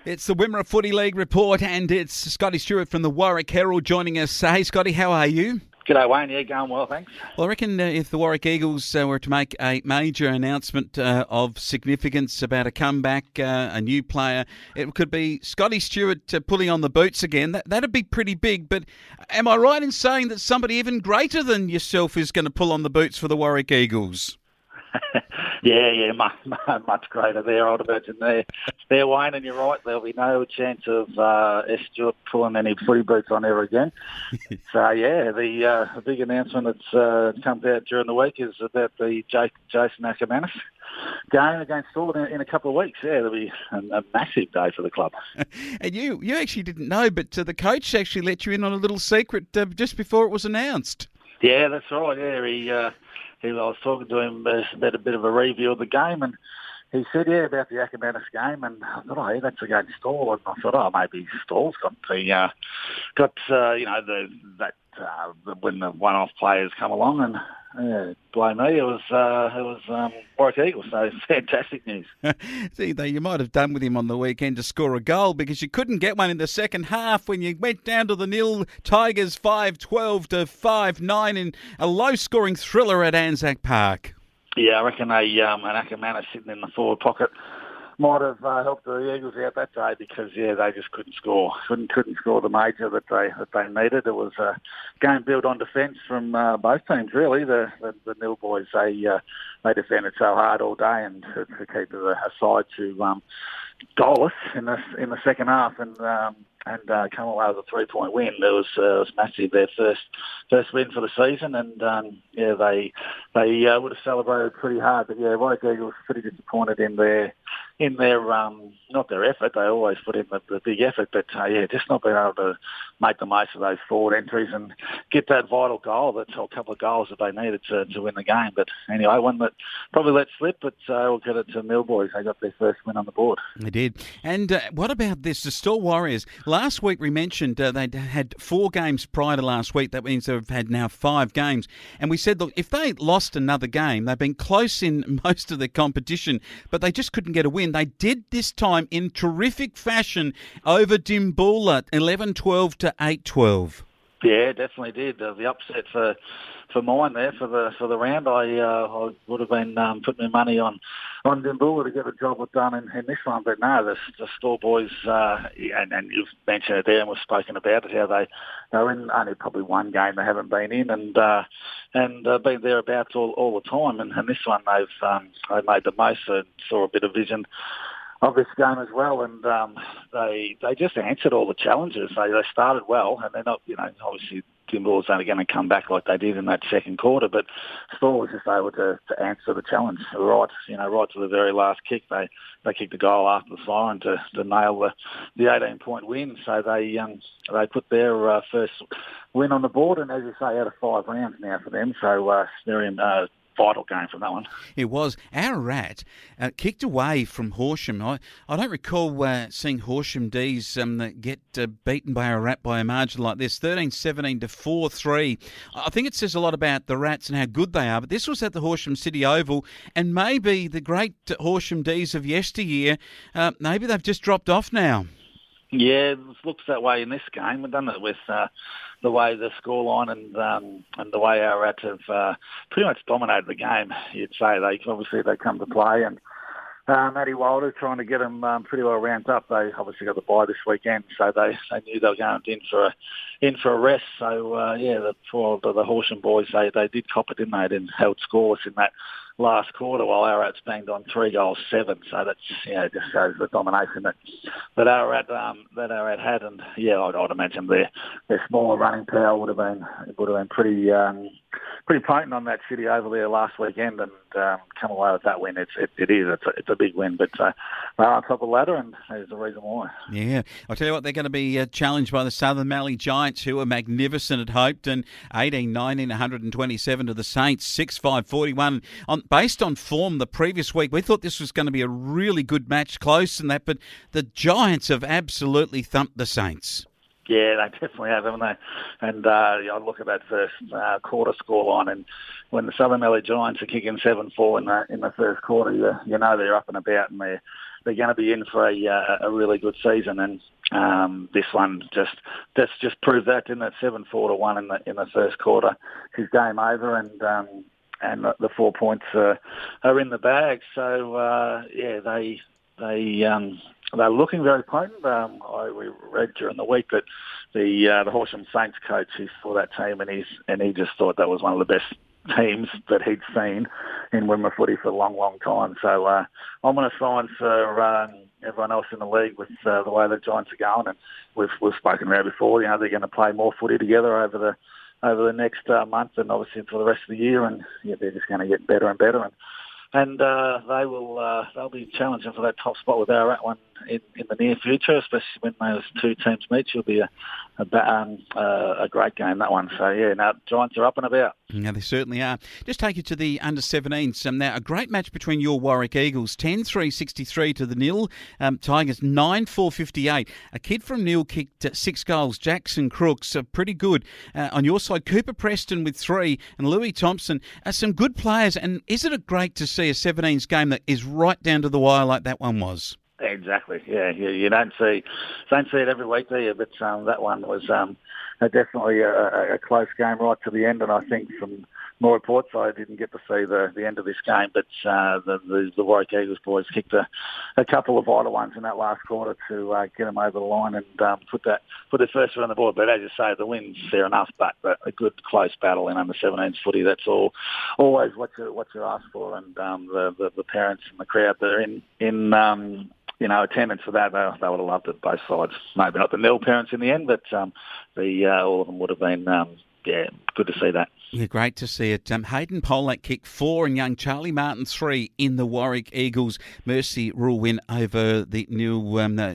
It's the Wimmera Footy League report, and it's Scotty Stewart from the Warrack Herald joining us. Hey, Scotty, how are you? G'day, Wayne. Yeah, going well, thanks. Well, I reckon if the Warrack Eagles were to make a major announcement of significance about a comeback, a new player, it could be Scotty Stewart pulling on the boots again. That'd be pretty big, but am I right in saying that somebody even greater than yourself is going to pull on the boots for the Warrack Eagles? Yeah, much greater there, I'd imagine there, Wayne, and you're right, there'll be no chance of S. Stewart pulling any footy boots on ever again. So, yeah, the big announcement that's comes out during the week is about the Jason Ackermanis game against Thorpe in a couple of weeks. Yeah, it'll be a massive day for the club. And you actually didn't know, but the coach actually let you in on a little secret just before it was announced. Yeah, that's right, yeah, I was talking to him about a bit of a review of the game, and he said, about the Ackermanis game, and I thought, hey, that's against Stall, and I thought, maybe Stall's got when the one-off players come along, and blame me, it was Warrack Eagles, so fantastic news. See, you might have done with him on the weekend to score a goal because you couldn't get one in the second half when you went down to the nil. Tigers 5-12 to 5-9 in a low-scoring thriller at Anzac Park. Yeah, I reckon an Ackermanis sitting in the forward pocket might have helped the Eagles out that day because, they just couldn't score. Couldn't score the major that they needed. It was a game built on defence from both teams, really. The Nil boys, they defended so hard all day and to keep it aside to goalless in the second half and come away with a 3-point win. It was massive, their first win for the season, and they would have celebrated pretty hard. But Warrack Eagles pretty disappointed in their not their effort. They always put in the big effort, but just not being able to make the most of those forward entries and get that vital goal, a couple of goals that they needed to win the game. But anyway, one that probably let slip, but we'll get it to Mill boys. They got their first win on the board. They did. And what about this? The Store Warriors. Last week we mentioned they'd had 4 games prior to last week. That means they've had now 5 games. And we said, look, if they lost another game, they've been close in most of the competition, but they just couldn't get a win. They did this time in terrific fashion over Dimboola, 11-12 to 8-12. Yeah, definitely did. The upset for mine there for the round. I would have been putting my money on Dimboola to get the job done in this one, but no, the Store boys and you've mentioned it there, and we've spoken about it, how they're in only probably one game they haven't been in, and been thereabouts all the time, and this one they've made the most. And saw a bit of vision of this game as well, and they just answered all the challenges. They started well, and they're not, obviously Dimboola's only going to come back like they did in that second quarter, but Store was just able to answer the challenge right to the very last kick. They kicked the goal after the siren to nail the 18-point win. So they put their first win on the board, and as you say, out of 5 rounds now for them. So they're in vital game from that one. It was. Our Rat kicked away from Horsham. I don't recall seeing Horsham D's get beaten by our Rat by a margin like this, 13-17 to 4-3. I think it says a lot about the Rats and how good they are, but this was at the Horsham City Oval, and maybe the great Horsham D's of yesteryear, maybe they've just dropped off now. Yeah, it looks that way in this game. We've done it with the way the scoreline and the way our Rats have pretty much dominated the game. You'd say they come to play, and Matty Wilder trying to get them pretty well ramped up. They obviously got the bye this weekend, so they knew they were going in for a rest. So the Horsham boys they did cop it, didn't they? And held scoreless in that last quarter while our Rats banged on 3-7. So that's just shows the domination that our Rat had, and I'd imagine their smaller running power would have been pretty potent on that city over there last weekend, and come away with that win. It's a big win, but they're on top of the ladder, and there's the reason why. Yeah, I'll tell you what, they're going to be challenged by the Southern Mallee Giants, who are magnificent at Hopeton, 18-19, 127 to the Saints, 6-5, 41. Based on form the previous week, we thought this was going to be a really good match, close and that, but the Giants have absolutely thumped the Saints. Yeah, they definitely have, haven't they? And I look at that first quarter scoreline, and when the Southern Mallee Giants are kicking 7-4 in the first quarter, you know they're up and about, and they're going to be in for a really good season. And this one just proved that, didn't it? 7-4-1 in the first quarter. His game over, and the 4 points are in the bag. So they're looking very potent. We read during the week that the Horsham Saints coach, he saw that team and he just thought that was one of the best teams that he'd seen in Wimmera footy for a long, long time. So I'm going to sign for everyone else in the league with the way the Giants are going. And we've spoken about it before. They're going to play more footy together over the next month and obviously for the rest of the year. And they're just going to get better and better. And they'll be challenging for that top spot with our one in the near future, especially when those two teams meet. It'll be a great game, that one. So, Giants are up and about. Yeah, they certainly are. Just take you to the under-17s. Now, a great match between your Warrack Eagles, 10-3-63 to the nil. Tigers, 9-4-58. A kid from Nil kicked 6 goals. Jackson Crooks, pretty good. On your side, Cooper Preston with 3 and Louis Thompson. Some good players. And isn't it great to see a 17s game that is right down to the wire like that one was? Exactly. Yeah, you don't see it every week, do you? But that one was definitely a close game right to the end. And I think from more reports, I didn't get to see the end of this game. But the Warrack Eagles boys kicked a couple of vital ones in that last quarter to get them over the line and put their first one on the board. But as you say, the win's fair enough. But a good close battle in under 17s footy. That's always what you ask for. And the parents and the crowd that are in attendance for that, they would have loved it, both sides. Maybe not the nil parents in the end, but all of them would have been, good to see that. Yeah, great to see it. Hayden Polak kicked 4 and young Charlie Martin 3 in the Warrack Eagles Mercy rule win over the new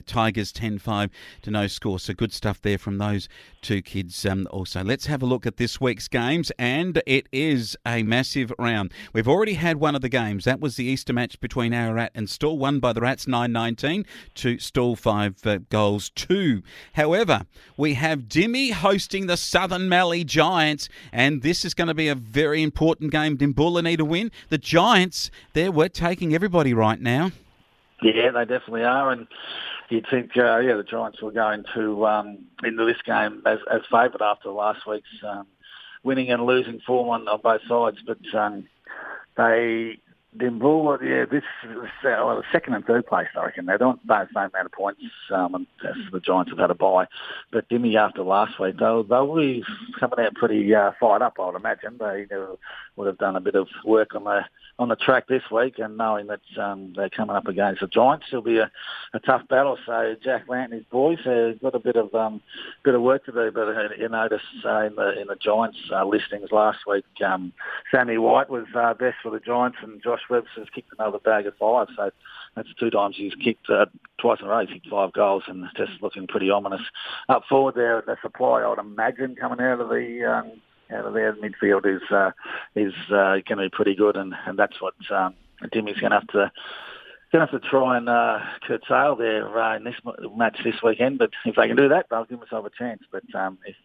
Tigers 10-5 to no score. So good stuff there from those two kids also. Let's have a look at this week's games, and it is a massive round. We've already had one of the games. That was the Easter match between Ararat and Stawell, won by the Rats 9-19 to Stawell 5 goals 2. However, we have Dimmy hosting the Southern Mallee Giants, and this is going to be a very important game. Dimboola need a win. The Giants, we're taking everybody right now. Yeah, they definitely are, and you'd think, the Giants were going to into this game as favourite after last week's winning and losing form on both sides, but Dimboola, this is the second and third place, I reckon. They don't both same amount of points, and the Giants have had a bye. But Dimmy, after last week, they'll be coming out pretty fired up, I would imagine. They would have done a bit of work on the track this week, and knowing that they're coming up against the Giants, it'll be a tough battle. So Jack Lant and his boys have got a bit of work to do. But you notice in the Giants listings last week, Sammy White was best for the Giants, and Josh Webster's kicked another bag of 5. So that's 2 times he's kicked, twice in a row he's kicked 5 goals, and it's just looking pretty ominous up forward there. The supply, I would imagine, coming out of their midfield is going to be pretty good, and that's what Dimmy's going to have to try and curtail their in this match this weekend. But if they can do that, they'll give themselves a chance. But if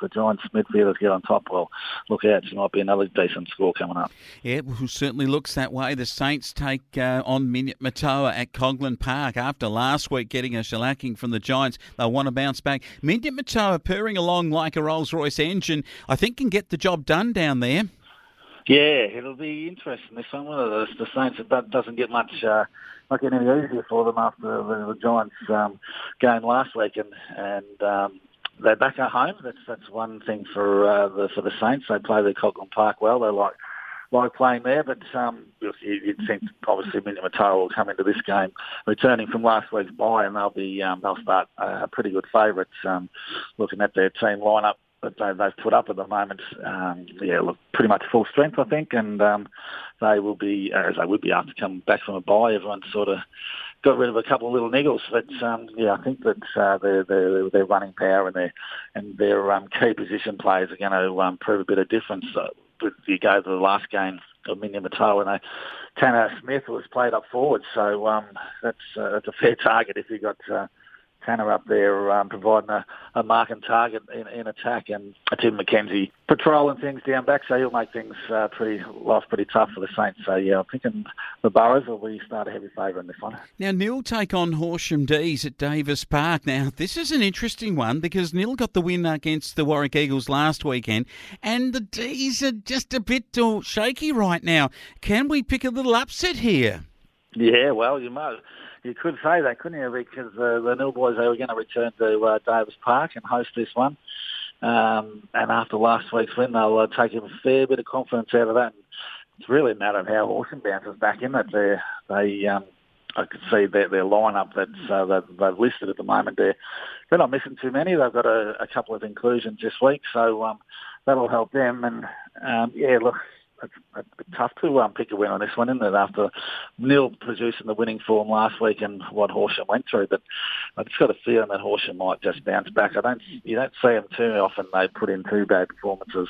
the Giants midfielders get on top, well, look out, there might be another decent score coming up. Yeah, it certainly looks that way. The Saints take on Minyip Murtoa at Coghlan Park after last week getting a shellacking from the Giants. They'll want to bounce back. Minyip Murtoa purring along like a Rolls-Royce engine, I think can get the job done down there. Yeah, it'll be interesting. This one, the Saints, it doesn't get much, not getting any easier for them after the Giants game last week, and they're back at home. That's one thing for the Saints. They play the Coghlan Park well. They like playing there, but you'd think obviously Minyip Murtoa will come into this game returning from last week's bye, and they'll start a pretty good favourites. Looking at their team lineup that they've put up at the moment, look pretty much full strength, I think, and they will be, as they would be after coming back from a bye. Everyone sort of got rid of a couple of little niggles, but I think that their running power and their key position players are going to prove a bit of difference. If you go to the last game of Minyip Murtoa, and Tanner Smith was played up forward, so that's a fair target if you got Tanner up there providing a mark and target in attack, and Tim McKenzie patrolling things down back, so he'll make things pretty tough for the Saints. So yeah, I'm thinking the Burrows will be start a heavy favourite in this one. Now Nil take on Horsham D's at Davis Park. Now this is an interesting one because Nil got the win against the Warrack Eagles last weekend, and the D's are just a bit shaky right now. Can we pick a little upset here? Yeah, well, you could say that, couldn't you? Because the Nil boys, they were going to return to Davis Park and host this one. And after last week's win, they'll take a fair bit of confidence out of that. And it's really a matter of how Horsham bounces back in it. I could see their lineup that they've listed at the moment. They're not missing too many. They've got a couple of inclusions this week, so that'll help them. And look, it's tough to pick a win on this one, isn't it? After Nil producing the winning form last week and what Horsham went through, but I've just got a feeling that Horsham might just bounce back. You don't see them too often. They put in two bad performances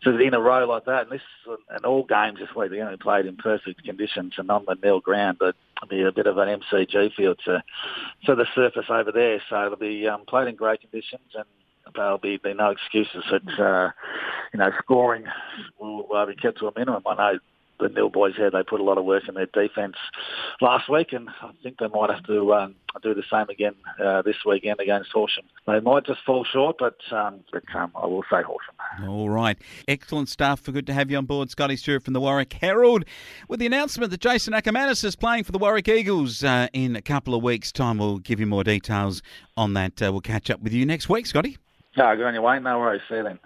in a row like that. And all games this week they only played in perfect conditions and on the Nil ground, but it'll be a bit of an MCG field to the surface over there. So it'll be played in great conditions, and there'll be no excuses that scoring will be kept to a minimum. I know the Nil boys here, they put a lot of work in their defence last week, and I think they might have to do the same again this weekend against Horsham. They might just fall short, but I will say Horsham. All right. Excellent stuff. Good to have you on board, Scotty Stewart from the Warrack Herald, with the announcement that Jason Ackermanis is playing for the Warrack Eagles in a couple of weeks' time. We'll give you more details on that. We'll catch up with you next week, Scotty. No, good on you, Wayne. No worries. See you then.